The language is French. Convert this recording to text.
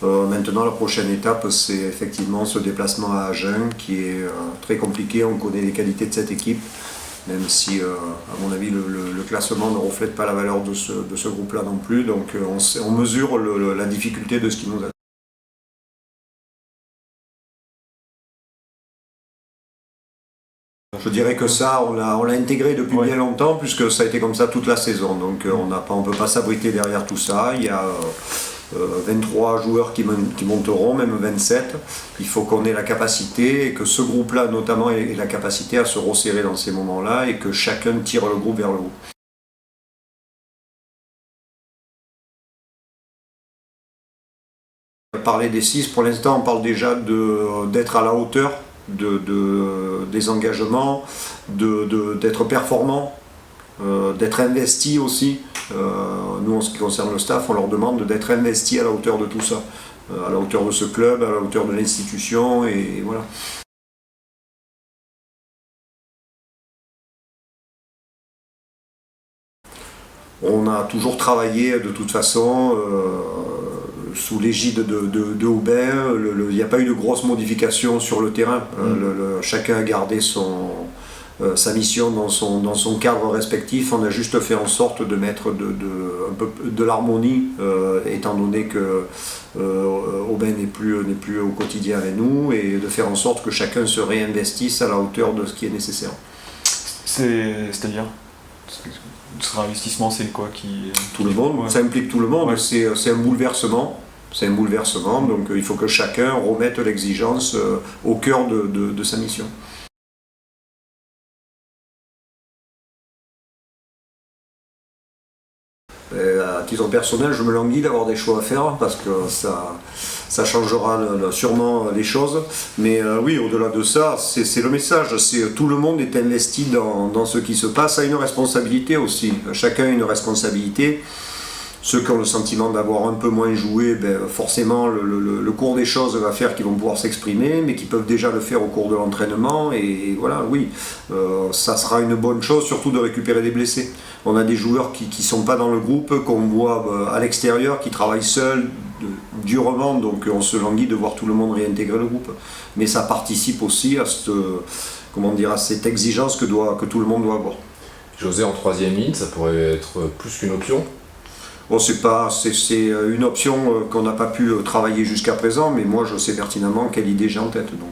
Maintenant, la prochaine étape, c'est effectivement ce déplacement à Agen qui est très compliqué. On connaît les qualités de cette équipe, même si, à mon avis, le classement ne reflète pas la valeur de ce groupe-là non plus. Donc, on mesure la difficulté de ce qui nous attend. Je dirais que ça, on l'a intégré depuis bien longtemps, puisque ça a été comme ça toute la saison. Donc, on ne peut pas s'abriter derrière tout ça. Il y a 23 joueurs qui monteront, même 27. Il faut qu'on ait la capacité, et que ce groupe-là notamment ait la capacité à se resserrer dans ces moments-là, et que chacun tire le groupe vers le haut. Parler des 6, pour l'instant on parle déjà d'être à la hauteur des engagements, d'être performant, d'être investi aussi. Nous, en ce qui concerne le staff, on leur demande d'être investi à la hauteur de tout ça, à la hauteur de ce club, à la hauteur de l'institution, et voilà. On a toujours travaillé de toute façon sous l'égide de Aubin. Il n'y a pas eu de grosses modifications sur le terrain. Chacun a gardé sa mission dans son cadre respectif. On a juste fait en sorte de mettre un peu de l'harmonie, étant donné que Aubin n'est plus au quotidien avec nous, et de faire en sorte que chacun se réinvestisse à la hauteur de ce qui est nécessaire. C'est-à-dire ce réinvestissement, c'est quoi Tout le monde, ça implique tout le monde, c'est un bouleversement. C'est un bouleversement, donc il faut que chacun remette l'exigence au cœur de sa mission. À titre personnel, je me languis d'avoir des choix à faire, parce que ça changera sûrement les choses. Mais oui, au-delà de ça, c'est le message. Tout le monde est investi dans ce qui se passe, a une responsabilité aussi. Chacun a une responsabilité. Ceux qui ont le sentiment d'avoir un peu moins joué, forcément le cours des choses va faire qu'ils vont pouvoir s'exprimer, mais qui peuvent déjà le faire au cours de l'entraînement. Et voilà, oui, ça sera une bonne chose, surtout de récupérer des blessés. On a des joueurs qui ne sont pas dans le groupe, qu'on voit à l'extérieur, qui travaillent seuls, durement, donc on se languit de voir tout le monde réintégrer le groupe. Mais ça participe aussi à cette exigence que tout le monde doit avoir. José en troisième ligne, ça pourrait être plus qu'une option? Bon, c'est une option qu'on n'a pas pu travailler jusqu'à présent, mais moi je sais pertinemment quelle idée j'ai en tête. Donc.